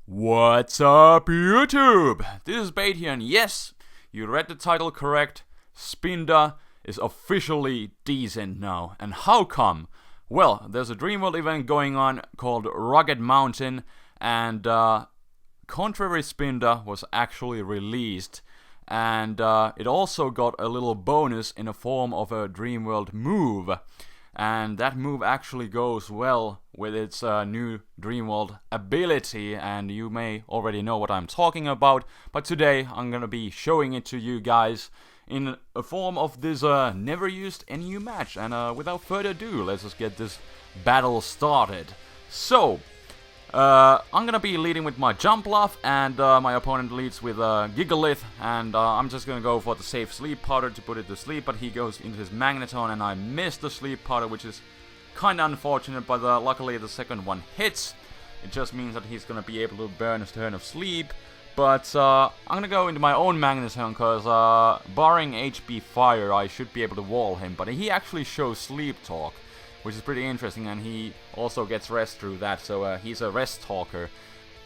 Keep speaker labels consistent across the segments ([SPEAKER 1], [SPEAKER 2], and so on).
[SPEAKER 1] What's up, YouTube? This is Spade here, and yes, you read the title correct. Spinda is officially decent now. And how come? Well, there's a Dreamworld event going on called Rugged Mountain, and Contrary Spinda was actually released. And it also got a little bonus in the form of a Dreamworld move. And that move actually goes well with its new Dreamworld ability, and you may already know what I'm talking about, but today I'm gonna be showing it to you guys in a form of this never used NU match. And without further ado, let's just get this battle started. So, I'm gonna be leading with my Jump Bluff, and my opponent leads with Gigalith, and I'm just gonna go for the safe Sleep Powder to put it to sleep, but he goes into his Magneton, and I missed the Sleep Powder, which is kinda unfortunate, but luckily the second one hits. It just means that he's gonna be able to burn his turn of sleep, but I'm gonna go into my own Magneton, because barring HP Fire, I should be able to wall him, but he actually shows Sleep Talk, which is pretty interesting, and he also gets rest through that, so he's a rest talker.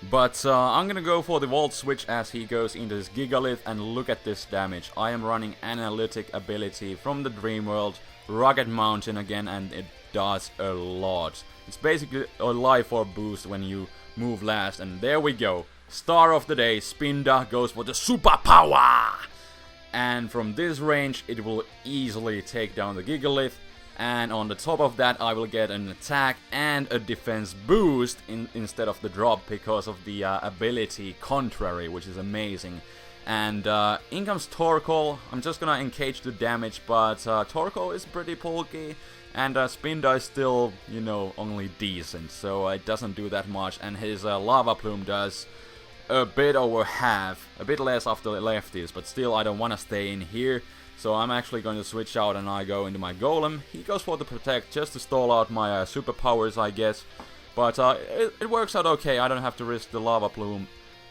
[SPEAKER 1] But I'm gonna go for the Volt Switch as he goes into his Gigalith, and look at this damage. I am running Analytic ability from the Dreamworld, Rugged Mountain again, and it does a lot. It's basically a Life Orb boost when you move last, and there we go. Star of the day, Spinda goes for the Superpower! And from this range, it will easily take down the Gigalith. And on the top of that, I will get an attack and a defense boost instead of the drop because of the ability Contrary, which is amazing. And in comes Torkoal. I'm just gonna engage the damage, but Torkoal is pretty bulky, and Spinda is still, you know, only decent, so it doesn't do that much. And his Lava Plume does a bit over half, a bit less after the lefties, but still I don't want to stay in here. So I'm actually going to switch out, and I go into my Golem. He goes for the Protect just to stall out my superpowers, I guess. But it works out okay. I don't have to risk the Lava Plume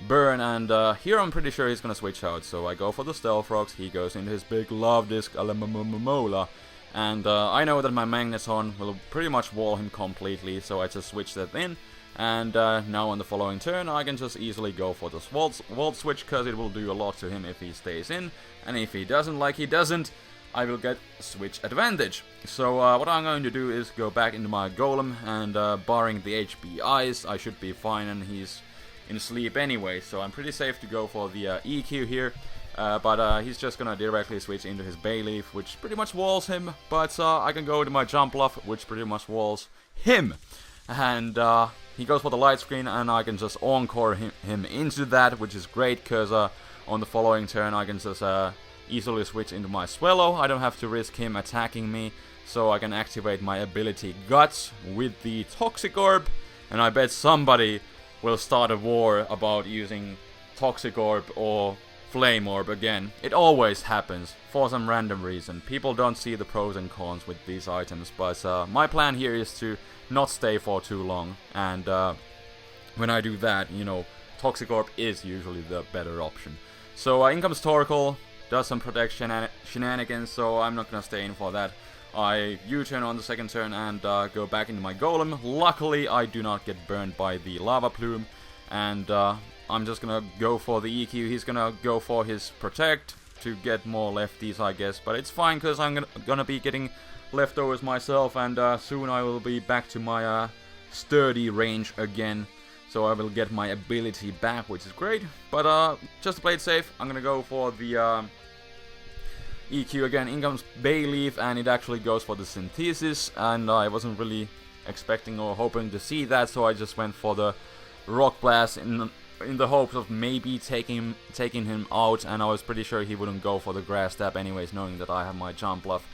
[SPEAKER 1] burn, and here I'm pretty sure he's going to switch out. So I go for the Stealth Rocks. He goes into his big Love Disc Alamomola. And I know that my Magneton will pretty much wall him completely, so I just switch that in. And now on the following turn, I can just easily go for this Volt Switch, because it will do a lot to him if he stays in. And if he doesn't, like he doesn't, I will get Switch Advantage. So what I'm going to do is go back into my Golem, and barring the HP Ice, I should be fine, and he's in sleep anyway. So I'm pretty safe to go for the EQ here. But he's just gonna directly switch into his Bayleaf, which pretty much walls him. But I can go to my Jump Bluff, which pretty much walls him. And he goes for the Light Screen, and I can just Encore him into that, which is great, because on the following turn I can just easily switch into my Swallow. I don't have to risk him attacking me, so I can activate my ability Guts with the Toxic Orb, and I bet somebody will start a war about using Toxic Orb or Flame Orb again. It always happens, for some random reason. People don't see the pros and cons with these items, but my plan here is to not stay for too long, and when I do that, you know, Toxic Orb is usually the better option. So in comes Torkoal, does some protection and shenanigans, so I'm not gonna stay in for that. I U-turn on the second turn and go back into my Golem. Luckily, I do not get burned by the Lava Plume, and I'm just gonna go for the EQ. He's gonna go for his Protect to get more lefties, I guess, but it's fine, because I'm gonna be getting leftovers myself, and soon I will be back to my sturdy range again, so I will get my ability back, which is great. But just to play it safe, I'm gonna go for the EQ again. In comes Bayleaf, and it actually goes for the Synthesis, and I wasn't really expecting or hoping to see that, so I just went for the Rock Blast in the hopes of maybe taking him out, and I was pretty sure he wouldn't go for the Grass Step anyways, knowing that I have my Jump Bluff.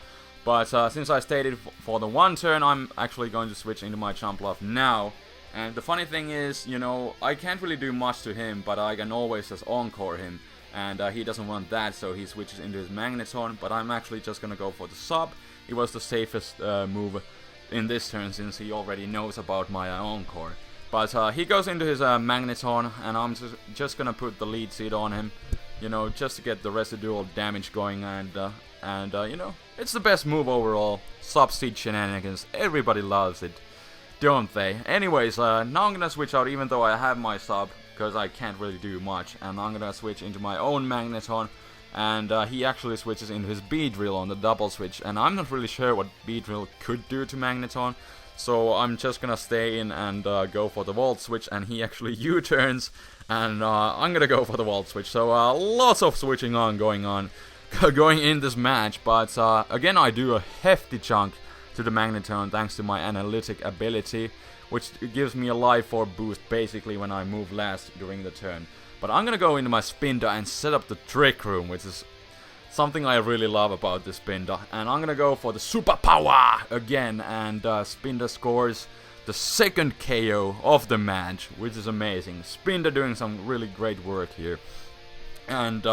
[SPEAKER 1] But since I stayed for the one turn, I'm actually going to switch into my Jump Bluff now. And the funny thing is, you know, I can't really do much to him, but I can always just Encore him. And he doesn't want that, so he switches into his Magneton, but I'm actually just gonna go for the sub. It was the safest move in this turn, since he already knows about my Encore. But he goes into his Magneton, and I'm just gonna put the Lead Seed on him, you know, just to get the residual damage going, and you know, it's the best move overall. Sub-Seed shenanigans, everybody loves it, don't they? Anyways, now I'm gonna switch out, even though I have my sub. because I can't really do much. And I'm gonna switch into my own Magneton, and he actually switches into his Beedrill on the double switch, and I'm not really sure what Beedrill could do to Magneton, so I'm just gonna stay in and go for the Volt Switch, and he actually U-turns, and I'm gonna go for the Volt Switch. So lots of switching going on going in this match, but again I do a hefty chunk to the Magneton thanks to my analytic ability, which gives me a life orb boost basically when I move last during the turn. But I'm gonna go into my Spinda and set up the Trick Room, which is something I really love about this Spinda. And I'm gonna go for the Superpower again, and Spinda scores the second KO of the match, which is amazing. Spinda doing some really great work here. And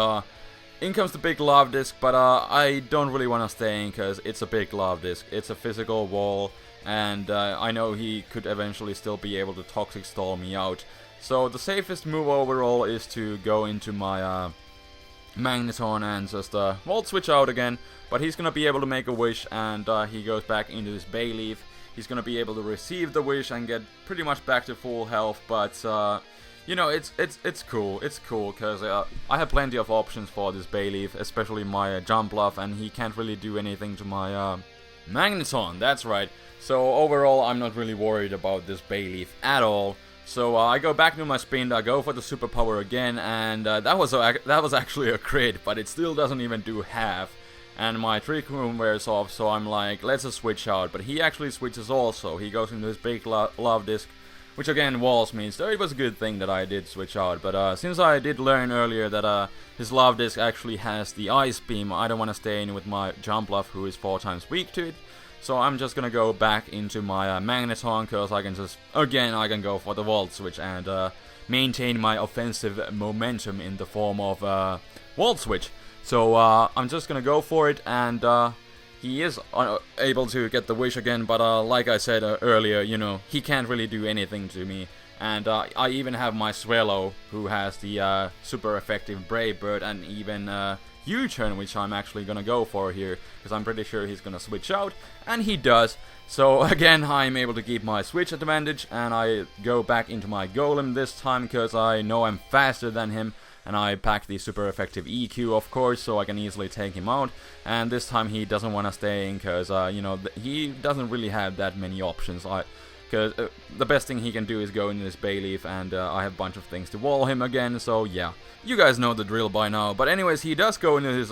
[SPEAKER 1] in comes the big Love Disc, but I don't really want to stay in because it's a big Love Disc. It's a physical wall, and I know he could eventually still be able to Toxic Stall me out. So the safest move overall is to go into my Magneton and just Volt Switch out again. But he's gonna be able to make a wish, and he goes back into his Bayleaf. He's gonna be able to receive the wish and get pretty much back to full health. But you know, it's cool. It's cool because I have plenty of options for this Bayleaf, especially my Jump Bluff, and he can't really do anything to my Magneton. That's right. So overall, I'm not really worried about this Bayleaf at all. So I go back to my Spinda, go for the Superpower again, and that was actually a crit, but it still doesn't even do half. And my Trick Room wears off, so I'm like, let's just switch out. But he actually switches also. He goes into his big Love Disc, which again walls me, so it was a good thing that I did switch out. But since I did learn earlier that his Love Disc actually has the Ice Beam, I don't want to stay in with my Jump Bluff, who is 4 times weak to it. So I'm just gonna go back into my Magneton, because I can go for the Volt Switch and maintain my offensive momentum in the form of Volt Switch. So I'm just gonna go for it, and he is able to get the wish again, but like I said earlier, you know, he can't really do anything to me. And I even have my Swallow, who has the super effective Brave Bird and even U-turn, which I'm actually gonna go for here, because I'm pretty sure he's gonna switch out, and he does. So again, I'm able to keep my switch advantage, and I go back into my Golem this time, because I know I'm faster than him, and I pack the super effective EQ, of course, so I can easily take him out. And this time he doesn't want to stay in, because you know, he doesn't really have that many options. Because the best thing he can do is go into his Bayleaf, and I have a bunch of things to wall him again, so yeah. You guys know the drill by now. But anyways, he does go into his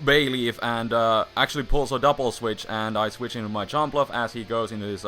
[SPEAKER 1] Bayleaf and actually pulls a double switch, and I switch into my Jump Bluff as he goes into his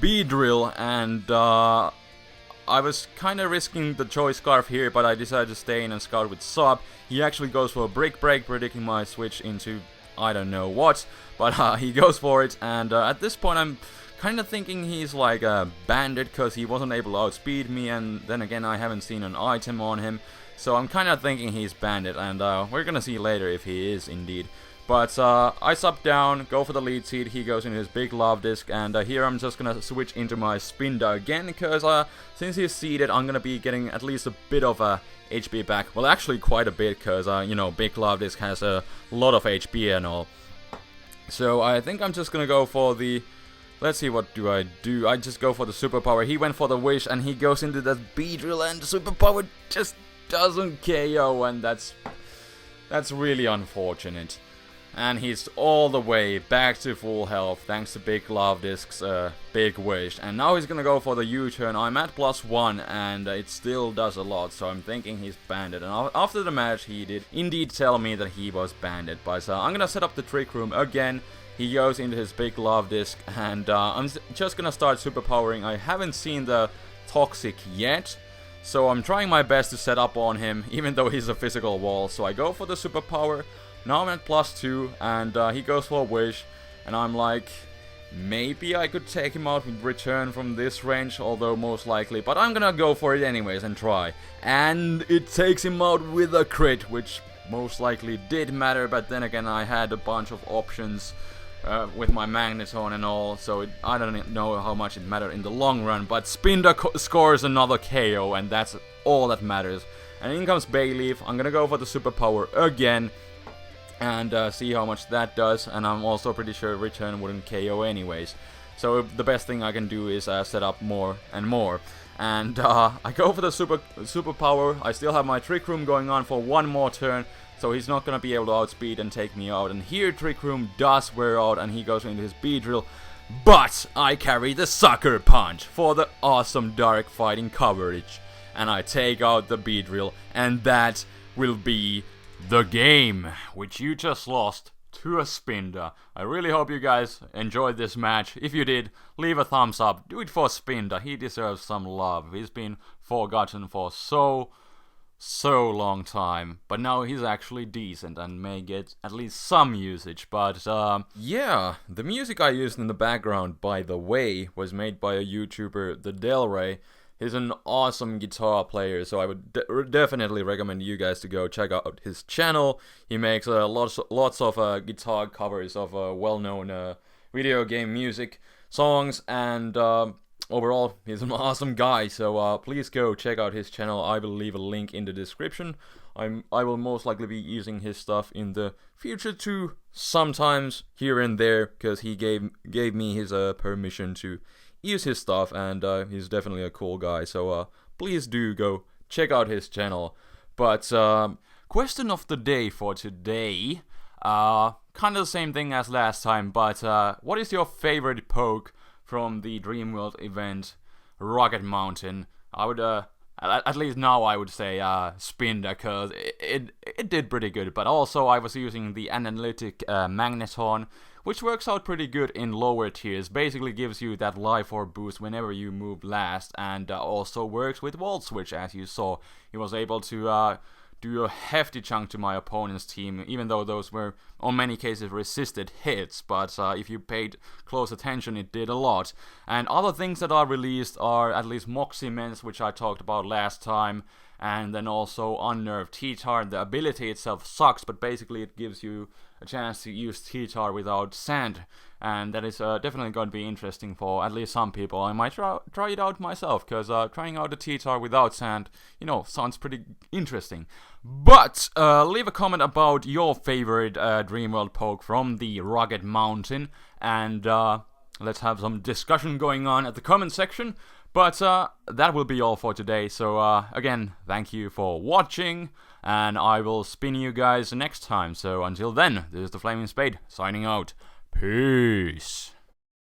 [SPEAKER 1] Beedrill, and I was kind of risking the Choice Scarf here, but I decided to stay in and scout with Sub. He actually goes for a Brick Break, predicting my switch into I don't know what, but he goes for it, and at this point I'm kind of thinking he's like a bandit, because he wasn't able to outspeed me, and then again I haven't seen an item on him, so I'm kind of thinking he's bandit, and we're gonna see later if he is indeed. But I sub down, go for the lead seed, he goes into his big Love Disc, and here I'm just gonna switch into my Spinda again, because since he's seeded, I'm gonna be getting at least a bit of a HP back. Well, actually quite a bit, because you know, big Love Disc has a lot of HP and all. So I think I'm just gonna go for the... Let's see, what do I do? I just go for the Superpower. He went for the wish, and he goes into that Beedrill, and the Superpower just doesn't KO, and that's really unfortunate. And he's all the way back to full health, thanks to big Love Disc's big wish. And now he's gonna go for the U-turn. I'm at +1, and it still does a lot, so I'm thinking he's banded. And after the match, he did indeed tell me that he was banded. But I'm gonna set up the Trick Room again. He goes into his big Love Disc, and I'm just gonna start superpowering. I haven't seen the Toxic yet, so I'm trying my best to set up on him, even though he's a physical wall. So I go for the Superpower. Now I'm at +2, and he goes for a wish, and I'm like, maybe I could take him out with return from this range, although most likely, but I'm gonna go for it anyways and try. And it takes him out with a crit, which most likely did matter, but then again I had a bunch of options with my Magneton and all, so I don't know how much it mattered in the long run, but Spinda scores another KO, and that's all that matters. And in comes Bayleaf. I'm gonna go for the Superpower again, and see how much that does, and I'm also pretty sure return wouldn't KO anyways. So the best thing I can do is set up more and more. And I go for the superpower. I still have my Trick Room going on for one more turn, so he's not gonna be able to outspeed and take me out. And here Trick Room does wear out and he goes into his B-Drill. But I carry the Sucker Punch for the awesome direct fighting coverage. And I take out the B-Drill, and that will be the game, which you just lost to a Spinda. I really hope you guys enjoyed this match. If you did, leave a thumbs up. Do it for Spinda. He deserves some love. He's been forgotten for so long time, but now he's actually decent and may get at least some usage. But yeah, the music I used in the background, by the way, was made by a YouTuber, the Del Rey. He's an awesome guitar player, so I would definitely recommend you guys to go check out his channel. He makes lots of guitar covers of well-known video game music songs, and overall, he's an awesome guy. So please go check out his channel. I will leave a link in the description. I will most likely be using his stuff in the future too, sometimes here and there, because he gave me his permission to use his stuff, and he's definitely a cool guy, so please do go check out his channel. But question of the day for today, kind of the same thing as last time, but what is your favorite poke from the Dreamworld event, Rocket Mountain? I would at least now I would say Spinda, because it did pretty good. But also I was using the Analytic Magneton, which works out pretty good in lower tiers. Basically gives you that life orb boost whenever you move last, and also works with Volt Switch, as you saw. He was able to do a hefty chunk to my opponent's team, even though those were, on many cases, resisted hits. But if you paid close attention, it did a lot. And other things that are released are at least Moxie Mens, which I talked about last time, and then also Unnerved T-Tar. The ability itself sucks, but basically it gives you a chance to use T-Tar without sand, and that is definitely going to be interesting for at least some people. I might try it out myself, because trying out the T-Tar without sand, you know, sounds pretty interesting. But leave a comment about your favorite Dreamworld poke from the Rocket Mountain, and let's have some discussion going on at the comment section. But that will be all for today. So again, thank you for watching, and I will spin you guys next time. So until then, this is TheFlamingSpade signing out. Peace.